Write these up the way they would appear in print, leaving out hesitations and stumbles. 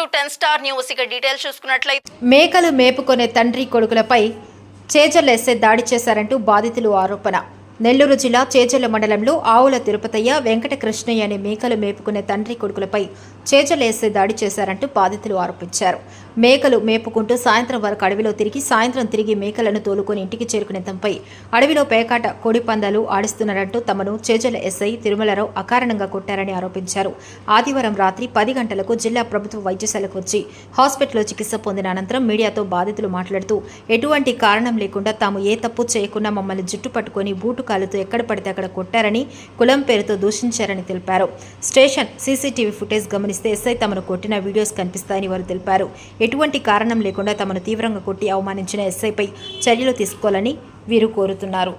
To 10 star news. ఇక details చూసుకున్నట్లయితే మేకలు మేపుకొనే తండ్రి కొడుకులపై చేజర్ల ఎస్ఐ దాడి చేశారంటూ బాధితులు ఆరోపణ. నెల్లూరు జిల్లా చేజర్ల మండలంలో ఆవుల తిరుపతయ్య, వెంకటకృష్ణయ్య అనే మేకలు మేపుకునే తండ్రి కొడుకులపై చేజర్ల ఎస్ఐ దాడి చేశారంటూ బాధితులు ఆరోపించారు. మేకలు మేపుకుంటూ సాయంత్రం వరకు అడవిలో సాయంత్రం తిరిగి మేకలను తోలుకొని ఇంటికి చేరుకునే తమపై అడవిలో పేకాట, కోడి పందాలు ఆడిస్తున్నారంటూ తమను చేజర్ల ఎస్ఐ తిరుమలరావు అకారణంగా కొట్టారని ఆరోపించారు. ఆదివారం రాత్రి 10 గంటలకు జిల్లా ప్రభుత్వ వైద్యశాలకు వచ్చి హాస్పిటల్లో చికిత్స పొందిన అనంతరం మీడియాతో బాధితులు మాట్లాడుతూ ఎటువంటి కారణం లేకుండా తాము ఏ తప్పు చేయకుండా మమ్మల్ని జుట్టు పట్టుకొని బూటు కాలుతో ఎక్కడ పడితే అక్కడ కొట్టారని, కులం పేరుతో దూషించారని తెలిపారు. స్టేషన్ సీసీటీవీ ఫుటేజ్ గమనిస్తే ఎస్ఐ తమను కొట్టిన వీడియోస్ కనిపిస్తాయని వారు తెలిపారు. ఎటువంటి కారణం లేకుండా తమను తీవ్రంగా కొట్టి అవమానించిన ఎస్ఐపై చర్యలు తీసుకోవాలని వీరు కోరుతున్నారు.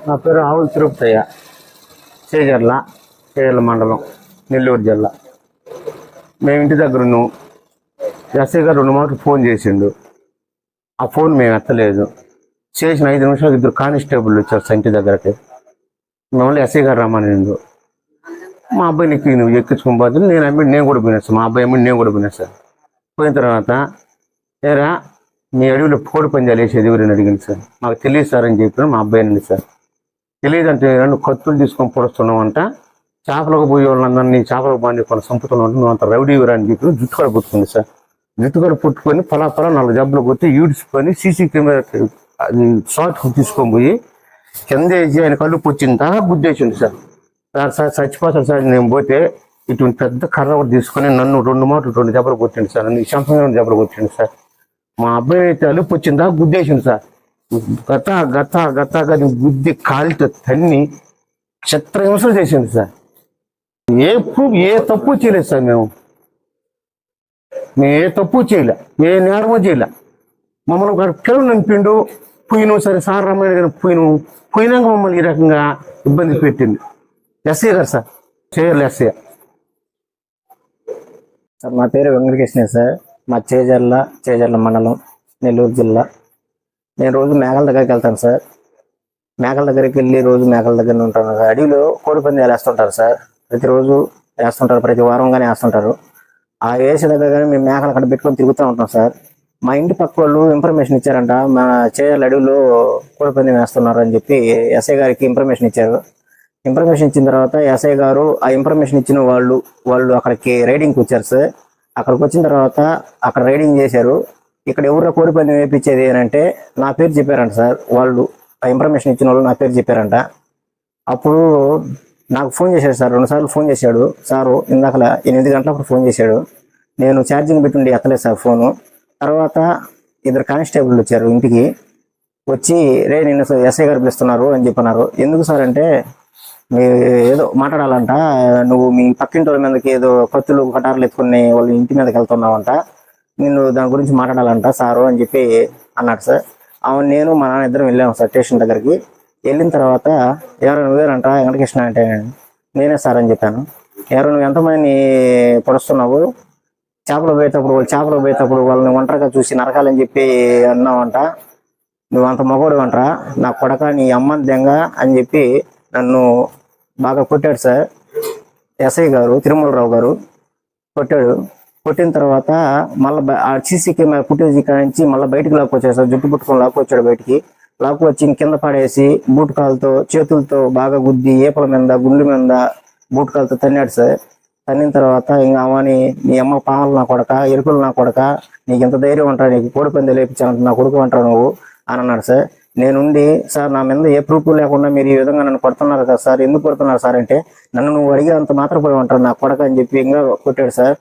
నా పేరు ఆవుల తిరుపతయ్య, చేజర్ల మండలం, నెల్లూరు జిల్లా. మేము ఇంటి దగ్గర ఉన్నాం. ఎస్ఐ గారు 2 మాటలు ఫోన్ చేసిండు. ఆ ఫోన్ మేము ఎత్తలేదు. చేసిన 5 నిమిషాలకు 2 కానిస్టేబుల్ వచ్చారు ఇంటి దగ్గరకి. మిమ్మల్ని ఎస్ఐ గారు రమ్మనిండు. మా అబ్బాయికి నువ్వు ఎక్కించుకుని పోతే నేను కూడా పోయినాను. మా అబ్బాయి నేను కూడా పోయినా సార్. పోయిన తర్వాత ఏరా మీ అడవిలో కోడి పందాలు వేసేది ఎవరైనా అడిగింది సార్. మాకు తెలియదు సార్ అని చెప్పిన మా అబ్బాయి అండి సార్. తెలియదు అంటే 2 కత్తులు తీసుకొని పొడుస్తున్నావంట, చేపలకు పోయే వాళ్ళందరినీ చేపలకు బాగా కొన్ని చంపుతున్నావు, నువ్వు అంత రౌడీ ఎవరు అని చెప్పి జుట్టు కూడా పుట్టుకుంది సార్. జుట్టు కూడా పుట్టుకొని పలా 4 జబ్బులు కొట్టి ఈడ్చుకొని సీసీ కెమెరా షార్ట్ తీసుకొని పోయి కింద వేసి ఆయన కళ్ళు పుచ్చిందా గుద్దేసింది సార్. సార్ చచ్చిపోతాడు సార్. నేను పోతే ఇటువంటి పెద్ద కర్ర ఒకటి తీసుకొని నన్ను 2 మాటలు 2 దెబ్బలు కొట్టిండు సార్. నన్ను శంపంగా దెబ్బలు కొట్టిండు సార్. మా అబ్బాయి అయితే అలుపు వచ్చిందా గుద్దేసింది సార్. గత గుద్ది కాలితో తన్ని చిత్రహింసలు చేసింది సార్. ఏ తప్పు చేయలేదు సార్. మేము ఏ తప్పు చేయలే, ఏ నేరమో చేయలే. మమ్మల్ని కెలు నంపిండు. పోయినాం సరే సార్ రమ్మని గారు పోయినాక మమ్మల్ని ఈ రకంగా ఇబ్బంది పెట్టింది ఎస్ఐ గారు సార్. చేయాలి ఎస్ఐ సార్. నా పేరు వెంకటకృష్ణ సార్. మా చేజర్ల మండలం, నెల్లూరు జిల్లా. నేను రోజు మేకల దగ్గరికి వెళ్తాను సార్. మేకల దగ్గరికి వెళ్ళి రోజు మేకల దగ్గర ఉంటాను సార్. అడవిలో కోడి పందాలు వేస్తుంటారు సార్. ప్రతిరోజు వేస్తుంటారు, ప్రతి వారంగానే వేస్తుంటారు. ఆ వేసే దగ్గర కానీ మేము మేకలు అక్కడ పెట్టుకొని తిరుగుతూ ఉంటాం సార్. మా ఇంటి పక్క వాళ్ళు ఇన్ఫర్మేషన్ ఇచ్చారంట, మా చేజర్ల అడవిలో కోడి పందెం వేస్తున్నారు అని చెప్పి ఎస్ఐ గారికి ఇన్ఫర్మేషన్ ఇచ్చారు. ఇన్ఫర్మేషన్ ఇచ్చిన తర్వాత ఎస్ఐ గారు ఆ ఇన్ఫర్మేషన్ ఇచ్చిన వాళ్ళు అక్కడికి రైడింగ్కి వచ్చారు సార్. అక్కడికి వచ్చిన తర్వాత అక్కడ రైడింగ్ చేశారు. ఇక్కడ ఎవరు కోడి పందెం వేయించేది అని అంటే నా పేరు చెప్పారంట సార్. వాళ్ళు ఆ ఇన్ఫర్మేషన్ ఇచ్చిన వాళ్ళు నా పేరు చెప్పారంట. అప్పుడు నాకు ఫోన్ చేశాడు సార్. 2 సార్లు ఫోన్ చేశాడు సారు. ఇందాక 8 గంటలప్పుడు ఫోన్ చేశాడు. నేను ఛార్జింగ్ పెట్టుండి ఎత్తలేదు సార్ ఫోను. తర్వాత 2 కానిస్టేబుల్ వచ్చారు ఇంటికి. వచ్చి రే నిన్ను ఎస్ఐ గారు పిలుస్తున్నారు అని చెప్పన్నారు. ఎందుకు సార్ అంటే మీరు ఏదో మాట్లాడాలంట, నువ్వు మీ పక్కింటి వాళ్ళ మీదకి ఏదో కత్తులు కటార్లు ఎత్తుకుని వాళ్ళ ఇంటి మీదకి వెళ్తున్నావంట, నిన్ను దాని గురించి మాట్లాడాలంట సారు అని చెప్పి అన్నాడు సార్. అవును, నేను మా నాన్న ఇద్దరం వెళ్ళాము సార్ స్టేషన్ దగ్గరికి. వెళ్ళిన తర్వాత ఎవరు నువ్వేరంట వెంకటకృష్ణ అంటే నేనే సార్ అని చెప్పాను. ఎవరు నువ్వు ఎంతమందిని పొడుస్తున్నావు, చేపలు పోయేటప్పుడు వాళ్ళని ఒంటరిగా చూసి నరకాలని చెప్పి అన్నావంట, నువ్వు అంత మగోడు అంటరా, నా కొడక నీ అమ్మని దెంగ అని చెప్పి నన్ను బాగా కొట్టాడు సార్. ఎస్ఐ గారు తిరుమలరావు గారు కొట్టాడు. కొట్టిన తర్వాత మళ్ళీ ఆ సీసీ కెమెరా ఫుటేజ్ ఇక్కడ నుంచి మళ్ళీ బయటకు లాక్కొచ్చాడు సార్. జుట్టు పుట్టుకొని లాక్కొచ్చాడు బయటికి. లాక్కొచ్చి కింద పడేసి బూట్ కాలుతో చేతులతో బాగా గుద్ది ఏపల మీద గుండె మీద బూట్ కాలుతో తన్నాడు సార్. తన్నిన తర్వాత ఇంకా అవని నీ అమ్మ పాములు నా కొడక, ఎరుకులు నా కొడక, నీకు ఎంత ధైర్యం అంటారు, నీకు కోడి పందెలు లేపించాలంటే నా కొడుకు అంటారు నువ్వు అని అన్నాడు సార్. నేనుండి సార్ నా మీద ఏ ప్రూఫ్ లేకుండా మీరు ఈ విధంగా నన్ను కొడుతున్నారు కదా సార్, ఎందుకు కొడుతున్నారు సార్ అంటే, నన్ను నువ్వు అడిగేంత మాత్రం పోయి ఉంటారు నా కొడక అని చెప్పి ఇంకా కొట్టాడు సార్.